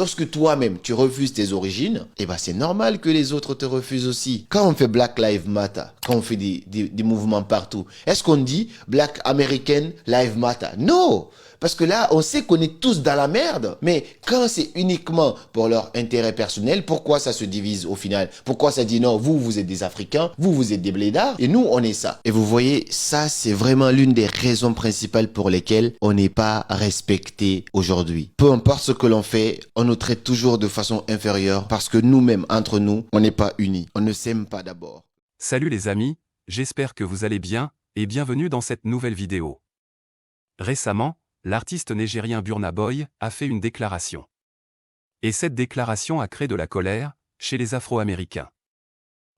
Lorsque toi-même, tu refuses tes origines, eh ben c'est normal que les autres te refusent aussi. Quand on fait Black Lives Matter, quand on fait des mouvements partout, est-ce qu'on dit Black American Lives Matter? Non! Parce que là, on sait qu'on est tous dans la merde. Mais quand c'est uniquement pour leur intérêt personnel, pourquoi ça se divise au final? Pourquoi ça dit non, vous, vous êtes des Africains, vous êtes des blédards, et nous, on est ça. Et vous voyez, ça, c'est vraiment l'une des raisons principales pour lesquelles on n'est pas respecté aujourd'hui. Peu importe ce que l'on fait, on nous traite toujours de façon inférieure parce que nous-mêmes, entre nous, on n'est pas unis. On ne s'aime pas d'abord. Salut les amis, j'espère que vous allez bien, et bienvenue dans cette nouvelle vidéo. Récemment, l'artiste nigérien Burna Boy a fait une déclaration. Et cette déclaration a créé de la colère chez les Afro-Américains.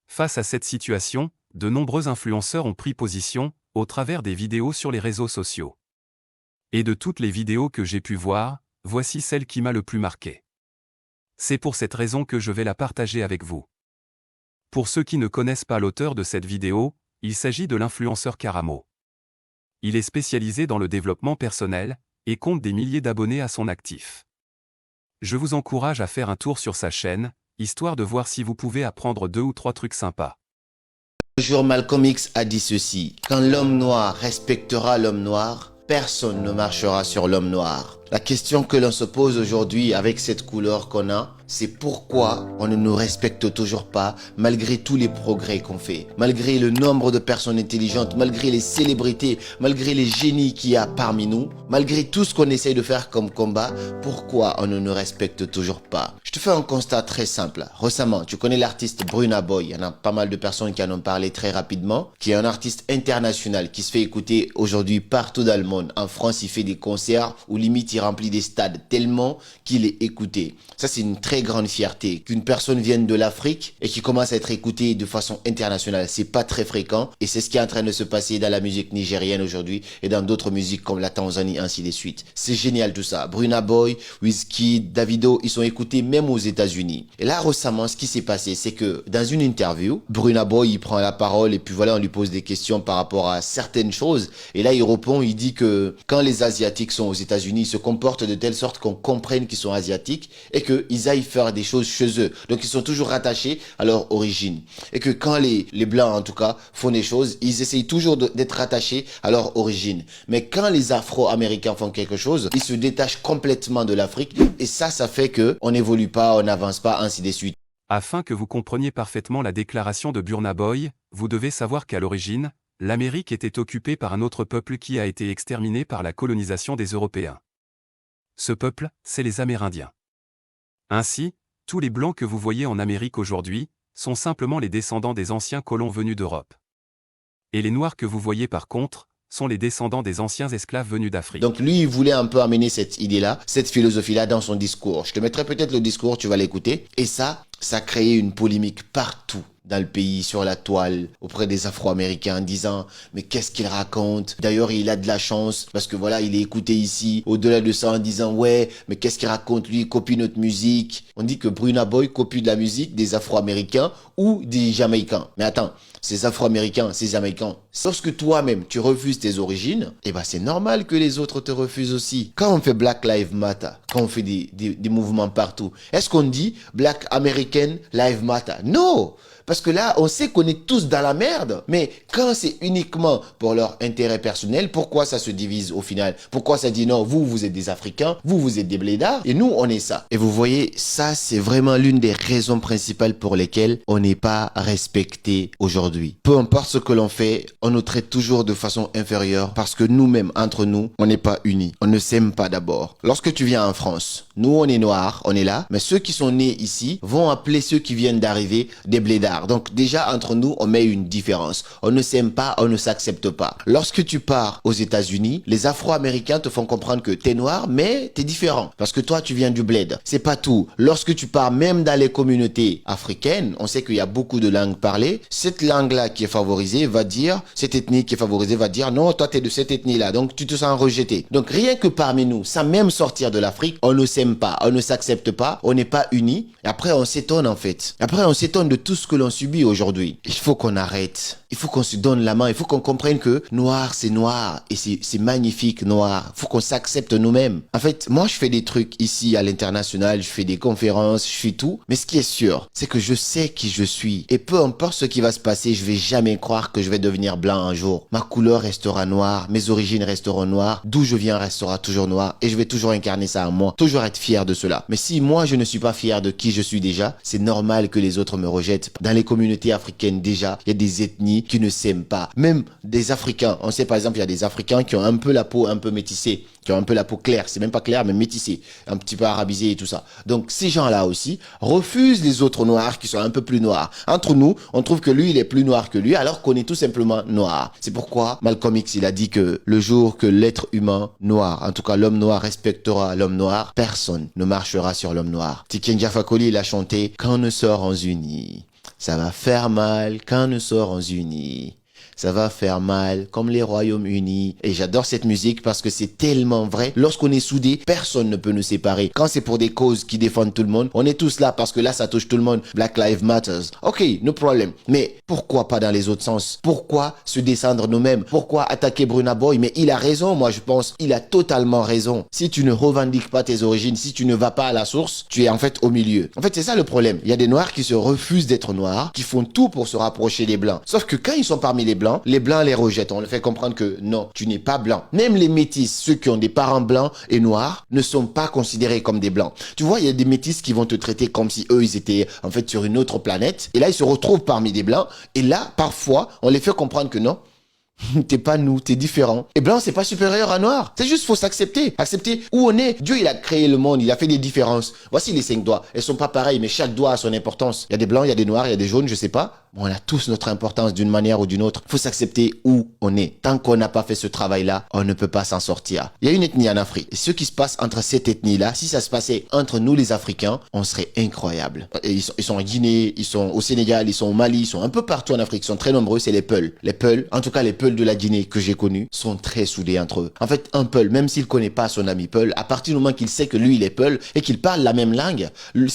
Face à cette situation, de nombreux influenceurs ont pris position au travers des vidéos sur les réseaux sociaux. Et de toutes les vidéos que j'ai pu voir, voici celle qui m'a le plus marqué. C'est pour cette raison que je vais la partager avec vous. Pour ceux qui ne connaissent pas l'auteur de cette vidéo, il s'agit de l'influenceur Karamo. Il est spécialisé dans le développement personnel et compte des milliers d'abonnés à son actif. Je vous encourage à faire un tour sur sa chaîne, histoire de voir si vous pouvez apprendre 2 ou 3 trucs sympas. Un jour, Malcolm X a dit ceci: quand l'homme noir respectera l'homme noir, personne ne marchera sur l'homme noir. La question que l'on se pose aujourd'hui avec cette couleur qu'on a, c'est pourquoi on ne nous respecte toujours pas malgré tous les progrès qu'on fait, malgré le nombre de personnes intelligentes, malgré les célébrités, malgré les génies qu'il y a parmi nous, malgré tout ce qu'on essaye de faire comme combat, pourquoi on ne nous respecte toujours pas? Je te fais un constat très simple. Récemment, tu connais l'artiste Burna Boy, il y en a pas mal de personnes qui en ont parlé très rapidement, qui est un artiste international qui se fait écouter aujourd'hui partout dans le monde. En France, il fait des concerts où limite il remplit des stades tellement qu'il est écouté. Ça, c'est une très grande fierté qu'une personne vienne de l'Afrique et qui commence à être écoutée de façon internationale. C'est pas très fréquent et c'est ce qui est en train de se passer dans la musique nigérienne aujourd'hui et dans d'autres musiques comme la Tanzanie, ainsi de suite. C'est génial tout ça. Burna Boy, Wizkid, Davido, ils sont écoutés même aux États-Unis. Et là, récemment, ce qui s'est passé, c'est que dans une interview, Burna Boy, il prend la parole et puis voilà, on lui pose des questions par rapport à certaines choses. Et là, il répond, il dit que quand les Asiatiques sont aux États-Unis, ils se comportent de telle sorte qu'on comprenne qu'ils sont asiatiques et qu'ils aillent faire des choses chez eux. Donc, ils sont toujours rattachés à leur origine. Et que quand les Blancs, en tout cas, font des choses, ils essayent toujours d'être rattachés à leur origine. Mais quand les Afro-Américains font quelque chose, ils se détachent complètement de l'Afrique. Et ça fait que on n'évolue pas, on n'avance pas, ainsi de suite. Afin que vous compreniez parfaitement la déclaration de Burna Boy, vous devez savoir qu'à l'origine, l'Amérique était occupée par un autre peuple qui a été exterminé par la colonisation des Européens. Ce peuple, c'est les Amérindiens. Ainsi, tous les Blancs que vous voyez en Amérique aujourd'hui sont simplement les descendants des anciens colons venus d'Europe. Et les Noirs que vous voyez par contre sont les descendants des anciens esclaves venus d'Afrique. Donc lui, il voulait un peu amener cette idée-là, cette philosophie-là dans son discours. Je te mettrai peut-être le discours, tu vas l'écouter. Et ça a créé une polémique partout dans le pays, sur la toile, auprès des Afro-Américains, en disant « Mais qu'est-ce qu'il raconte ?» D'ailleurs, il a de la chance, parce que voilà, il est écouté ici. Au-delà de ça, en disant « Ouais, mais qu'est-ce qu'il raconte lui? Il copie notre musique. » On dit que Burna Boy copie de la musique des Afro-Américains ou des Jamaïcains. Mais attends, ces Afro-Américains, ces Jamaïcains, lorsque toi-même, tu refuses tes origines, eh ben c'est normal que les autres te refusent aussi. Quand on fait Black Lives Matter, quand on fait des mouvements partout, est-ce qu'on dit Black American Lives Matter? Non! Parce que là, on sait qu'on est tous dans la merde. Mais quand c'est uniquement pour leur intérêt personnel, pourquoi ça se divise au final? Pourquoi ça dit non, vous, vous êtes des Africains, vous êtes des blédards, et nous, on est ça. Et vous voyez, ça, c'est vraiment l'une des raisons principales pour lesquelles on n'est pas respecté aujourd'hui. Peu importe ce que l'on fait, on nous traite toujours de façon inférieure parce que nous-mêmes, entre nous, on n'est pas unis. On ne s'aime pas d'abord. Lorsque tu viens en France, nous, on est noirs, on est là, mais ceux qui sont nés ici vont appeler ceux qui viennent d'arriver des blédards. Donc déjà, entre nous, on met une différence. On ne s'aime pas, on ne s'accepte pas. Lorsque tu pars aux États-Unis, les Afro-Américains te font comprendre que t'es noir, mais t'es différent. Parce que toi, tu viens du bled. C'est pas tout. Lorsque tu pars même dans les communautés africaines, on sait qu'il y a beaucoup de langues parlées. Cette langue-là qui est favorisée va dire, cette ethnie qui est favorisée va dire, non, toi, t'es de cette ethnie-là. Donc, tu te sens rejeté. Donc, rien que parmi nous, sans même sortir de l'Afrique, on ne s'aime pas, on ne s'accepte pas, on n'est pas unis. Et après, on s'étonne en fait. Après, on s'étonne de tout ce que l'on subit aujourd'hui. Il faut qu'on arrête. Il faut qu'on se donne la main. Il faut qu'on comprenne que noir, c'est noir. Et c'est magnifique, noir. Il faut qu'on s'accepte nous-mêmes. En fait, moi, je fais des trucs ici à l'international. Je fais des conférences, je fais tout. Mais ce qui est sûr, c'est que je sais qui je suis. Et peu importe ce qui va se passer, je vais jamais croire que je vais devenir blanc un jour. Ma couleur restera noire. Mes origines resteront noires. D'où je viens restera toujours noir. Et je vais toujours incarner ça en moi. Toujours être fier de cela. Mais si moi, je ne suis pas fier de qui je suis déjà, c'est normal que les autres me rejettent. Dans les communautés africaines, déjà, il y a des ethnies qui ne s'aiment pas. Même des Africains. On sait par exemple, il y a des Africains qui ont un peu la peau un peu métissée, qui ont un peu la peau claire. C'est même pas clair, mais métissée. Un petit peu arabisée et tout ça. Donc, ces gens-là aussi refusent les autres noirs qui sont un peu plus noirs. Entre nous, on trouve que lui, il est plus noir que lui, alors qu'on est tout simplement noir. C'est pourquoi Malcolm X, il a dit que le jour que l'être humain noir, en tout cas l'homme noir respectera l'homme noir, personne ne marchera sur l'homme noir. Tiken Jah Fakoly, il a chanté « Quand nous serons unis, ça va faire mal quand nous serons unis. Ça va faire mal comme les Royaumes-Unis. » Et j'adore cette musique parce que c'est tellement vrai. Lorsqu'on est soudés, personne ne peut nous séparer. Quand c'est pour des causes qui défendent tout le monde, on est tous là parce que là, ça touche tout le monde. Black Lives Matter. Ok, no problem. Mais pourquoi pas dans les autres sens? Pourquoi se descendre nous-mêmes? Pourquoi attaquer Burna Boy? Mais il a raison, moi je pense. Il a totalement raison. Si tu ne revendiques pas tes origines, si tu ne vas pas à la source, tu es en fait au milieu. En fait, c'est ça le problème. Il y a des noirs qui se refusent d'être noirs, qui font tout pour se rapprocher des blancs. Sauf que quand ils sont parmi les blancs les rejettent. On leur fait comprendre que non, tu n'es pas blanc. Même les métis, ceux qui ont des parents blancs et noirs, ne sont pas considérés comme des blancs. Tu vois, il y a des métis qui vont te traiter comme si eux, ils étaient en fait sur une autre planète. Et là, ils se retrouvent parmi des blancs. Et là, parfois, on les fait comprendre que non, t'es pas nous, t'es différent. Et blanc, c'est pas supérieur à noir. C'est juste, faut s'accepter. Accepter où on est. Dieu, il a créé le monde, il a fait des différences. Voici les 5 doigts. Elles sont pas pareilles, mais chaque doigt a son importance. Il y a des blancs, il y a des noirs, il y a des jaunes, je sais pas. On a tous notre importance d'une manière ou d'une autre. Faut s'accepter où on est. Tant qu'on n'a pas fait ce travail-là, on ne peut pas s'en sortir. Il y a une ethnie en Afrique. Et ce qui se passe entre cette ethnie-là, si ça se passait entre nous les Africains, on serait incroyable. Et ils sont en Guinée, ils sont au Sénégal, ils sont au Mali, ils sont un peu partout en Afrique. Ils sont très nombreux, c'est les Peuls. Les Peuls, en tout cas les Peuls de la Guinée que j'ai connus, sont très soudés entre eux. En fait, un Peul, même s'il connaît pas son ami Peul, à partir du moment qu'il sait que lui il est Peul et qu'il parle la même langue,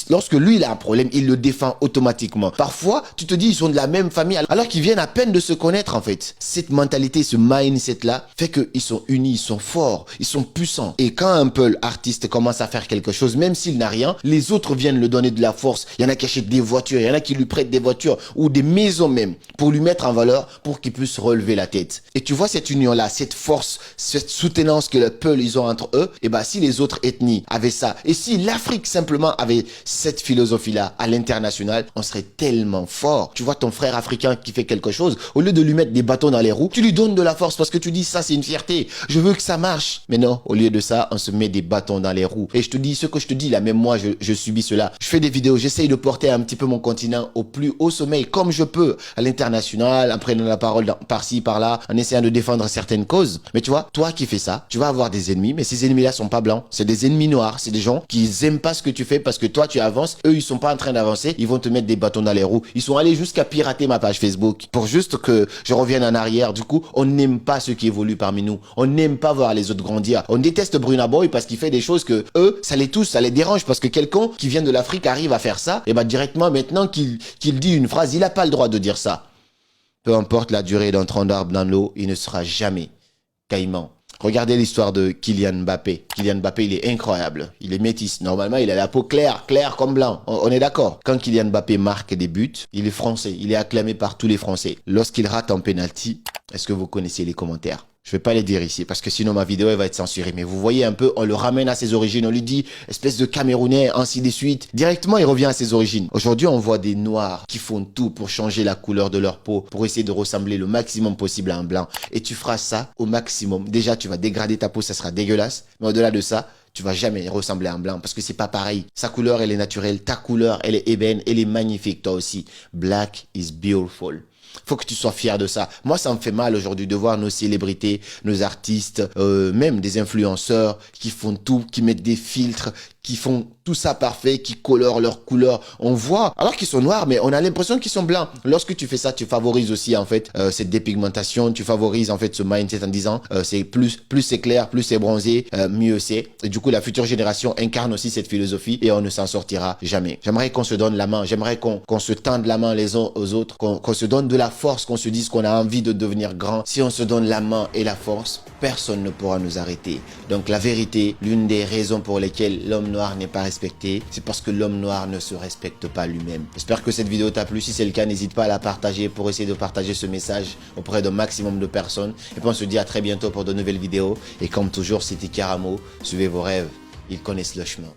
lorsque lui il a un problème, il le défend automatiquement. Parfois, tu te dis ils sont de la même famille alors qu'ils viennent à peine de se connaître en fait. Cette mentalité, ce mindset-là fait qu'ils sont unis, ils sont forts, ils sont puissants. Et quand un Peul artiste commence à faire quelque chose, même s'il n'a rien, les autres viennent le donner de la force. Il y en a qui achètent des voitures, il y en a qui lui prêtent des voitures ou des maisons même pour lui mettre en valeur pour qu'il puisse relever la tête. Et tu vois cette union-là, cette force, cette soutenance que les Peuls ils ont entre eux, et ben si les autres ethnies avaient ça, et si l'Afrique simplement avait cette philosophie-là à l'international, on serait tellement fort. Tu vois ton frère africain qui fait quelque chose, au lieu de lui mettre des bâtons dans les roues, tu lui donnes de la force parce que tu dis ça c'est une fierté, je veux que ça marche. Mais non, au lieu de ça, on se met des bâtons dans les roues. Et je te dis, ce que je te dis là, même moi je subis cela. Je fais des vidéos, j'essaye de porter un petit peu mon continent au plus haut sommet, comme je peux, à l'international, en prenant la parole par-ci, par-là, en essayant de défendre certaines causes. Mais tu vois, toi qui fais ça, tu vas avoir des ennemis, mais ces ennemis-là sont pas blancs, c'est des ennemis noirs, c'est des gens qui aiment pas ce que tu fais parce que toi tu avances, eux ils sont pas en train d'avancer, ils vont te mettre des bâtons dans les roues. Ils sont allés jusqu'à pirater ma page Facebook pour juste que je revienne en arrière. Du coup, on n'aime pas ceux qui évoluent parmi nous. On n'aime pas voir les autres grandir. On déteste Burna Boy parce qu'il fait des choses que eux, ça les touche, ça les dérange parce que quelqu'un qui vient de l'Afrique arrive à faire ça, et ben directement maintenant qu'il dit une phrase, il a pas le droit de dire ça. Peu importe la durée d'un tronc d'arbre dans l'eau, il ne sera jamais caïman. Regardez l'histoire de Kylian Mbappé. Kylian Mbappé, il est incroyable. Il est métis. Normalement, il a la peau claire comme blanc. On est d'accord. Quand Kylian Mbappé marque des buts, il est français. Il est acclamé par tous les Français. Lorsqu'il rate un penalty, est-ce que vous connaissez les commentaires? Je vais pas les dire ici parce que sinon ma vidéo elle va être censurée. Mais vous voyez un peu, on le ramène à ses origines. On lui dit espèce de Camerounais, ainsi de suite. Directement, il revient à ses origines. Aujourd'hui, on voit des noirs qui font tout pour changer la couleur de leur peau, pour essayer de ressembler le maximum possible à un blanc. Et tu feras ça au maximum. Déjà, tu vas dégrader ta peau, ça sera dégueulasse. Mais au-delà de ça, tu vas jamais ressembler à un blanc parce que c'est pas pareil. Sa couleur, elle est naturelle. Ta couleur, elle est ébène. Elle est magnifique, toi aussi. Black is beautiful. Faut que tu sois fier de ça. Moi, ça me fait mal aujourd'hui de voir nos célébrités, nos artistes, même des influenceurs qui font tout, qui mettent des filtres, qui font tout ça parfait, qui colorent leur couleur. On voit, alors qu'ils sont noirs, mais on a l'impression qu'ils sont blancs. Lorsque tu fais ça, tu favorises aussi en fait cette dépigmentation, tu favorises en fait ce mindset en disant c'est plus c'est clair, plus c'est bronzé, mieux c'est. Et du coup, la future génération incarne aussi cette philosophie et on ne s'en sortira jamais. J'aimerais qu'on se donne la main, j'aimerais qu'on se tende la main les uns aux autres, qu'on se donne de la force, qu'on se dise qu'on a envie de devenir grand. Si on se donne la main et la force, personne ne pourra nous arrêter. Donc la vérité, l'une des raisons pour lesquelles l'homme noir n'est pas respecté, c'est parce que l'homme noir ne se respecte pas lui-même. J'espère que cette vidéo t'a plu. Si c'est le cas, n'hésite pas à la partager pour essayer de partager ce message auprès d'un maximum de personnes. Et puis on se dit à très bientôt pour de nouvelles vidéos. Et comme toujours, c'était Karamo. Suivez vos rêves, ils connaissent le chemin.